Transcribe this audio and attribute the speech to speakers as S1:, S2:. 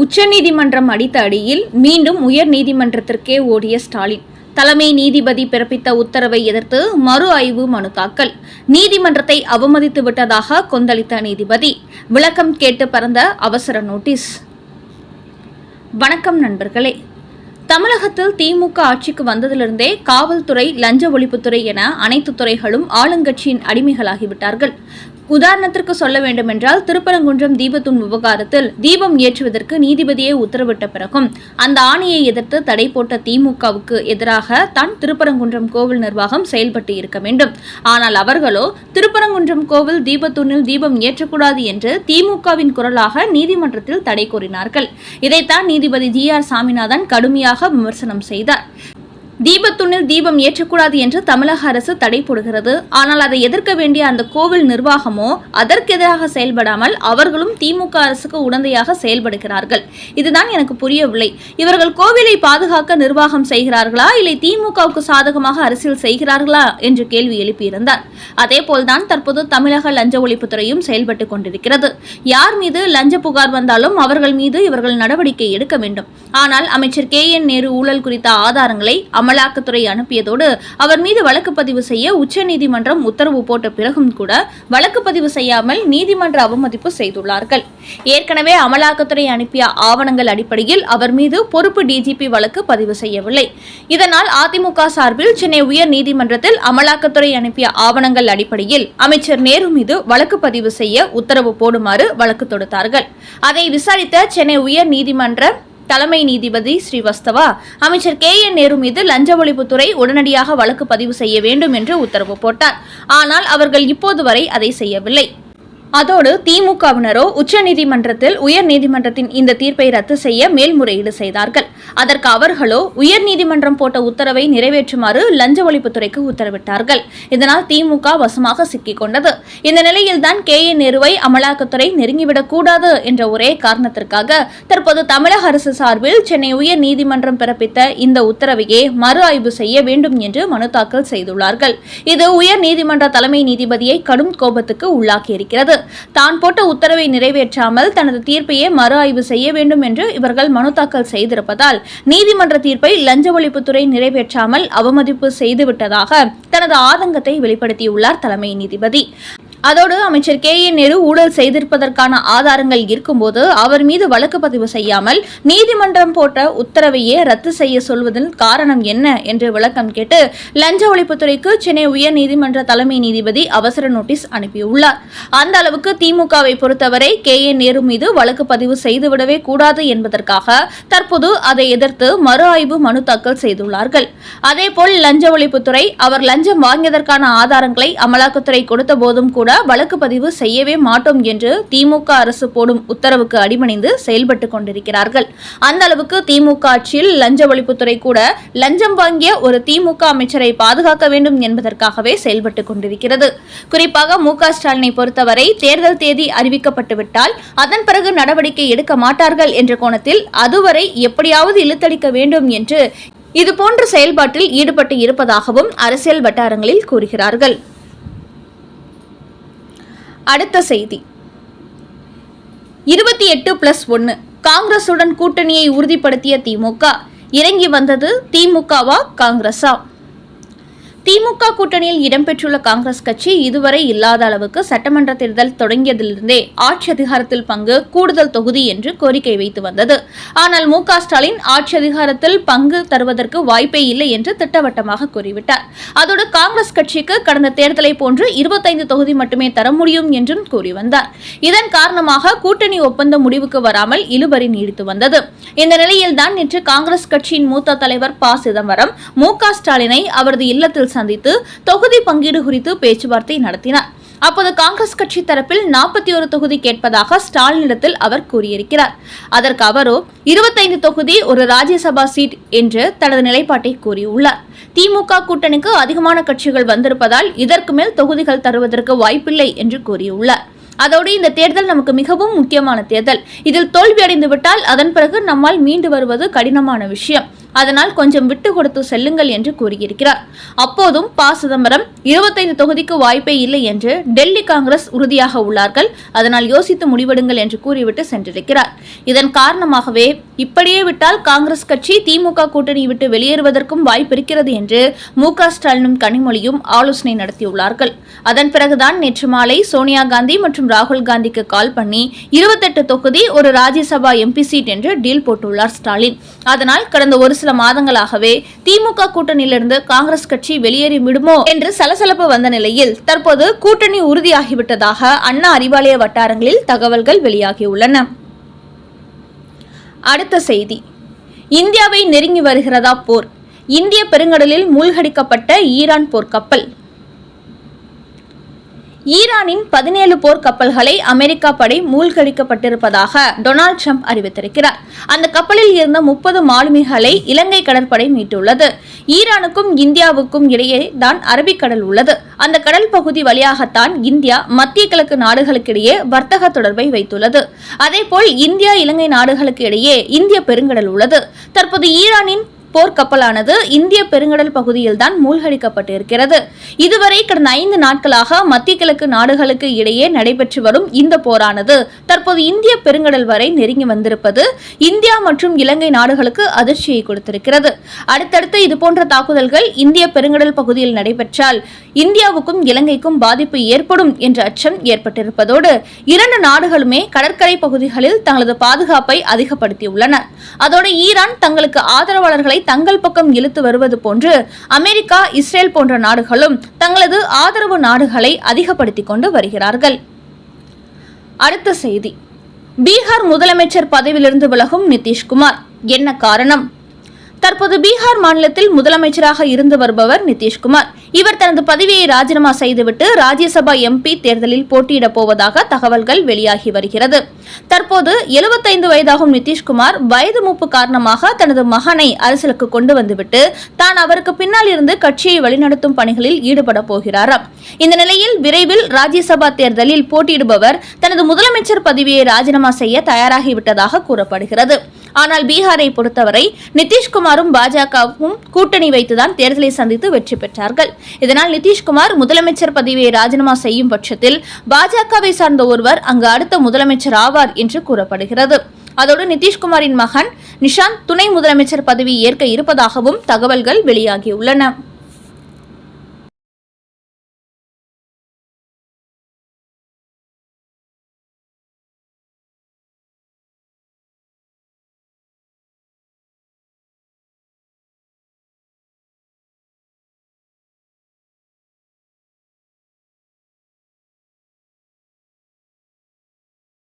S1: உச்சநீதிமன்றம் அடித்த அடியில் மீண்டும் உயர் நீதிமன்றத்திற்கே ஓடிய ஸ்டாலின். தலைமை நீதிபதி பிறப்பித்த உத்தரவை எதிர்த்து மறு ஆய்வு மனு தாக்கல். நீதிமன்றத்தை அவமதித்து விட்டதாக கொந்தளித்த நீதிபதி. விளக்கம் கேட்டு பறந்த அவசர நோட்டீஸ். வணக்கம் நண்பர்களே. தமிழகத்தில் திமுக ஆட்சிக்கு வந்ததிலிருந்தே காவல்துறை, லஞ்ச ஒழிப்புத்துறை என அனைத்து துறைகளும் ஆளுங்கட்சியின் அடிமைகளாகிவிட்டார்கள். உதாரணத்திற்கு சொல்ல வேண்டுமென்றால், திருப்பரங்குன்றம் தீபத்தூண் விவகாரத்தில் தீபம் ஏற்றுவதற்கு நீதிபதியே உத்தரவிட்ட பிறகும் அந்த ஆணையை எதிர்த்து தடை போட்ட திமுகவுக்கு எதிராக தான் திருப்பரங்குன்றம் கோவில் நிர்வாகம் செயல்பட்டு இருக்க வேண்டும். ஆனால் அவர்களோ திருப்பரங்குன்றம் கோவில் தீபத்தூணில் தீபம் ஏற்றக்கூடாது என்று திமுகவின் குரலாக நீதிமன்றத்தில் தடை கோரினார்கள். இதைத்தான் நீதிபதி ஜி.ஆர். சாமிநாதன் கடுமையாக விமர்சனம் செய்தார். தீபத்தூணில் தீபம் ஏற்றக்கூடாது என்று தமிழக அரசு தடை போடுகிறது. ஆனால் அதை எதிர்க்க வேண்டிய அந்த கோவில் நிர்வாகமோ அதற்கு எதிராக செயல்படாமல் அவர்களும் திமுக அரசுக்கு உடந்தையாக செயல்படுகிறார்கள். இதுதான் எனக்கு புரியவில்லை. இவர்கள் கோவிலை பாதுகாக்க நிர்வாகம் செய்கிறார்களா, இல்லை திமுகவுக்கு சாதகமாக அரசியல் செய்கிறார்களா என்று கேள்வி எழுப்பியிருந்தார். அதேபோல்தான் தற்போது தமிழக லஞ்ச ஒழிப்புத்துறையும் செயல்பட்டுக் கொண்டிருக்கிறது. யார் மீது லஞ்ச புகார் வந்தாலும் அவர்கள் மீது இவர்கள் நடவடிக்கை எடுக்க வேண்டும். ஆனால் அமைச்சர் கே.என். நேரு ஊழல் குறித்த ஆதாரங்களை அமலாக்கத்துறை அனுப்பியதோடு அவர் மீது வழக்கு பதிவு செய்ய உச்சநீதிமன்றம் உத்தரவு போட்ட பிறகும் கூட வழக்கு பதிவு செய்யாமல் நீதிமன்ற அவமதிப்பு செய்துள்ளார்கள். ஏற்கனவே அமலாக்கத்துறை அனுப்பிய ஆவணங்கள் அடிப்படையில் அவர் மீது பொறுப்பு டிஜிபி வழக்கு பதிவு செய்யவில்லை. இதனால் அதிமுக சார்பில் சென்னை உயர் நீதிமன்றத்தில் அமலாக்கத்துறை அனுப்பிய ஆவணங்கள் அடிப்படையில் அமைச்சர் நேரு மீது வழக்கு பதிவு செய்ய உத்தரவு போடுமாறு வழக்கு தொடுத்தார்கள். அதை விசாரித்த சென்னை உயர் நீதிமன்ற தலைமை நீதிபதி ஸ்ரீவஸ்தவா அமைச்சர் கே.என். நேரு மீது லஞ்ச ஒழிப்புத்துறை உடனடியாக வழக்கு பதிவு செய்ய வேண்டும் என்று உத்தரவு போட்டார். ஆனால் அவர்கள் இப்போது வரை அதை செய்யவில்லை. அதோடு திமுகவினரோ உச்சநீதிமன்றத்தில் உயர் நீதிமன்றத்தின் இந்த தீர்ப்பை ரத்து செய்ய மேல்முறையீடு செய்தார்கள். அதற்கு அவர்களோ உயர் நீதிமன்றம் போட்ட உத்தரவை நிறைவேற்றுமாறு லஞ்ச ஒழிப்புத்துறைக்கு உத்தரவிட்டார்கள். இதனால் திமுக வசமாக சிக்கிக் கொண்டது. இந்த நிலையில்தான் கே.என். நேருவை அமலாக்கத்துறை நெருங்கிவிடக் கூடாது என்ற ஒரே காரணத்திற்காக தற்போது தமிழக அரசு சார்பில் சென்னை உயர் நீதிமன்றம் பிறப்பித்த இந்த உத்தரவையே மறு ஆய்வு செய்ய வேண்டும் என்று மனு தாக்கல் செய்துள்ளார்கள். இது உயர் நீதிமன்ற தலைமை நீதிபதியை கடும் கோபத்துக்கு உள்ளாக்கியிருக்கிறது. தான் போட்ட உத்தரவை நிறைவேற்றாமல் தனது தீர்ப்பையே மறு ஆய்வு செய்ய வேண்டும் என்று இவர்கள் மனு தாக்கல் செய்திருப்பதால் நீதிமன்ற தீர்ப்பை லஞ்ச ஒழிப்புத்துறை நிறைவேற்றாமல் அவமதிப்பு செய்துவிட்டதாக தனது ஆதங்கத்தை வெளிப்படுத்தியுள்ளார் தலைமை நீதிபதி. அதோடு அமைச்சர் கே.என். நேரு ஊழல் செய்திருப்பதற்கான ஆதாரங்கள் இருக்கும்போது அவர் மீது வழக்கு பதிவு செய்யாமல் நீதிமன்றம் போட்ட உத்தரவையே ரத்து செய்ய சொல்வதன் காரணம் என்ன என்று விளக்கம் கேட்டு லஞ்ச ஒழிப்புத்துறைக்கு சென்னை உயர் நீதிமன்ற தலைமை நீதிபதி அவசர நோட்டீஸ் அனுப்பியுள்ளார். அந்த அளவுக்கு திமுகவை பொறுத்தவரை கே.என். நேரு மீது வழக்கு பதிவு செய்துவிடவே கூடாது என்பதற்காக தற்போது அதை எதிர்த்து மறு ஆய்வு மனு தாக்கல் செய்துள்ளார்கள். அதேபோல் லஞ்ச ஒழிப்புத்துறை அவர் லஞ்சம் வாங்கியதற்கான ஆதாரங்களை அமலாக்கத்துறை கொடுத்த போதும் கூட வழக்கு பதிவு செய்யவே மாட்டோம் என்று திமுக அரசு போடும் உத்தரவுக்கு அடிபணிந்து செயல்பட்டுக் கொண்டிருக்கிறார்கள். அந்த அளவுக்கு திமுக ஆட்சியில் லஞ்ச ஒழிப்புத்துறை கூட லஞ்சம் வாங்கிய ஒரு திமுக அமைச்சரை பாதுகாக்க வேண்டும் என்பதற்காகவே செயல்பட்டுக் கொண்டிருக்கிறது. குறிப்பாக மு.க. ஸ்டாலினை பொறுத்தவரை தேர்தல் தேதி அறிவிக்கப்பட்டுவிட்டால் அதன் பிறகு நடவடிக்கை எடுக்க மாட்டார்கள் என்ற கோணத்தில் அதுவரை எப்படியாவது இழுத்தடிக்க வேண்டும் என்று இதுபோன்ற செயல்பாட்டில் ஈடுபட்டு இருப்பதாகவும் அரசியல் வட்டாரங்களில் கூறுகிறார்கள். அடுத்த செய்தி. 28+1 காங்கிரசுடன் கூட்டணியை உறுதிப்படுத்திய திமுக. இறங்கி வந்தது திமுகவா காங்கிரஸா? திமுக கூட்டணியில் இடம்பெற்றுள்ள காங்கிரஸ் கட்சி இதுவரை இல்லாத அளவுக்கு சட்டமன்ற தேர்தல் தொடங்கியதிலிருந்தே ஆட்சி அதிகாரத்தில் பங்கு, கூடுதல் தொகுதி என்று கோரிக்கை வைத்து வந்தது. ஆனால் மு.க. ஸ்டாலின் ஆட்சி அதிகாரத்தில் பங்கு தருவதற்கு வாய்ப்பே இல்லை என்று திட்டவட்டமாக கூறிவிட்டார். அதோடு காங்கிரஸ் கட்சிக்கு கடந்த தேர்தலை போன்று 25 தொகுதி மட்டுமே தர முடியும் என்றும் கூறி வந்தார். இதன் காரணமாக கூட்டணி ஒப்பந்தம் முடிவுக்கு வராமல் இழுபறி நீடித்து வந்தது. இந்த நிலையில்தான் நேற்று காங்கிரஸ் கட்சியின் மூத்த தலைவர் ப. சிதம்பரம் மு.க. ஸ்டாலினை அவரது இல்லத்தில் சந்தித்து தொகுதி பங்கீடு குறித்து பேச்சுவார்த்தை நடத்தினார். அப்போது காங்கிரஸ் கட்சி தரப்பில் 41 தொகுதி கேட்பதாக ஸ்டாலினிடத்தில் அவர் கூறியிருக்கிறார். அதற்கு அவரோ 25 தொகுதி ஒரு ராஜ்யசபா சீட் என்று தனது நிலைப்பாட்டை கூறியுள்ளார். திமுக கூட்டணிக்கு அதிகமான கட்சிகள் வந்திருப்பதால் இதற்கு மேல் தொகுதிகள் தருவதற்கு வாய்ப்பில்லை என்று கூறியுள்ளார். அதோடு இந்த தேர்தல் நமக்கு மிகவும் முக்கியமான தேர்தல். இதில் தோல்வியடைந்து விட்டால் அதன் பிறகு நம்மால் மீண்டு வருவது கடினமான விஷயம். அதனால் கொஞ்சம் விட்டு கொடுத்து செல்லுங்கள் என்று கூறியிருக்கிறார். அப்போதும் ப. சிதம்பரம் 25 தொகுதிக்கு வாய்ப்பே இல்லை என்று டெல்லி காங்கிரஸ் உறுதியாக உள்ளார்கள், அதனால் யோசித்து முடிவெடுங்கள் என்று கூறிவிட்டு சென்றிருக்கிறார். இதன் காரணமாகவே இப்படியே விட்டால் காங்கிரஸ் கட்சி திமுக கூட்டணி விட்டு வெளியேறுவதற்கும் வாய்ப்பிருக்கிறது என்று மு.க. ஸ்டாலினும் கனிமொழியும் ஆலோசனை நடத்தியுள்ளார்கள். அதன் பிறகுதான் நேற்று மாலை சோனியா காந்தி மற்றும் ராகுல் காந்திக்கு கால் பண்ணி 28 தொகுதி ஒரு ராஜ்யசபா எம்பி சீட் என்று டீல் போட்டுள்ளார் ஸ்டாலின். அதனால் கடந்த ஒரு சில மாதங்களாகவே திமுக கூட்டணியிலிருந்து காங்கிரஸ் கட்சி வெளியேறி விடுமோ என்று சலசலப்பு வந்த நிலையில் தற்போது கூட்டணி உறுதியாகிவிட்டதாக அண்ணா அறிவாலய வட்டாரங்களில் தகவல்கள் வெளியாகியுள்ளன. அடுத்த செய்தி, இந்தியாவை நெருங்கி வருகிறதா போர்? இந்திய பெருங்கடலில் மூழ்கடிக்கப்பட்ட ஈரான் போர்க்கப்பல். ஈரானின் 17 போர் கப்பல்களை அமெரிக்கா படை மூழ்கடிக்கப்பட்டிருப்பதாக டொனால்டு ட்ரம்ப் அறிவித்திருக்கிறார். அந்த கப்பலில் இருந்த 30 மாலுமிகளை இலங்கை கடற்படை மீட்டுள்ளது. ஈரானுக்கும் இந்தியாவுக்கும் இடையே தான் அரபிக்கடல் உள்ளது. அந்த கடல் பகுதி வழியாகத்தான் இந்தியா மத்திய கிழக்கு நாடுகளுக்கிடையே வர்த்தக தொடர்பை வைத்துள்ளது. அதேபோல் இந்தியா இலங்கை நாடுகளுக்கு இடையே இந்திய பெருங்கடல் உள்ளது. தற்போது ஈரானின் போர்க்கப்பலானது இந்திய பெருங்கடல் பகுதியில் தான் மூழ்கடிக்கப்பட்டிருக்கிறது. இதுவரை கடந்த 5 நாட்களாக மத்திய கிழக்கு நாடுகளுக்கு இடையே நடைபெற்று வரும் இந்த போரானது தற்போது இந்திய பெருங்கடல் வரை நெருங்கி வந்திருப்பது இந்தியா மற்றும் இலங்கை நாடுகளுக்கு அதிர்ச்சியை கொடுத்திருக்கிறது. அடுத்தடுத்து இதுபோன்ற தாக்குதல்கள் இந்திய பெருங்கடல் பகுதியில் நடைபெற்றால் இந்தியாவுக்கும் இலங்கைக்கும் பாதிப்பு ஏற்படும் என்ற அச்சம் ஏற்பட்டிருப்பதோடு 2 நாடுகளுமே கடற்கரை பகுதிகளில் தங்களது பாதுகாப்பை அதிகப்படுத்தியுள்ளன. அதோடு ஈரான் தங்களுக்கு ஆதரவாளர்களை தங்கள் பக்கம் இழுத்து வருவது போன்று அமெரிக்கா, இஸ்ரேல் போன்ற நாடுகளும் தங்களது ஆதரவு நாடுகளை அதிகப்படுத்திக் கொண்டு வருகிறார்கள். அடுத்த செய்தி, பீகார் முதலமைச்சர் பதவியிலிருந்து விலகும் நிதிஷ்குமார், என்ன காரணம்? தற்போது பீகார் மாநிலத்தில் முதலமைச்சராக இருந்து வருபவர் நிதிஷ்குமார். இவர் தனது பதவியை ராஜினாமா செய்துவிட்டு ராஜ்யசபா எம்பி தேர்தலில் போட்டியிடப் போவதாக தகவல்கள் வெளியாகி வருகிறது. தற்போது 75 வயதாகும் நிதிஷ்குமார் வயது மூப்பு காரணமாக தனது மகனை அரசியலுக்கு கொண்டு வந்துவிட்டு தான் அவருக்கு பின்னால் இருந்து கட்சியை வழிநடத்தும் பணிகளில் ஈடுபட போகிறாராம். இந்த நிலையில் விரைவில் ராஜ்யசபா தேர்தலில் போட்டியிடுபவர் தனது முதலமைச்சர் பதவியை ராஜினாமா செய்ய தயாராகிவிட்டதாக கூறப்படுகிறது. ஆனால் பீகாரை பொறுத்தவரை நிதிஷ்குமாரும் பாஜகவும் கூட்டணி வைத்துதான் தேர்தலை சந்தித்து வெற்றி பெற்றார்கள். இதனால் நிதிஷ்குமார் முதலமைச்சர் பதவியை ராஜினாமா செய்யும் பட்சத்தில் பாஜகவை சார்ந்த ஒருவர் அங்கு அடுத்த முதலமைச்சர் ஆவார் என்று கூறப்படுகிறது. அதோடு நிதிஷ்குமாரின் மகன் நிஷாந்த் துணை முதலமைச்சர் பதவி ஏற்க இருப்பதாகவும் தகவல்கள் வெளியாகியுள்ளன.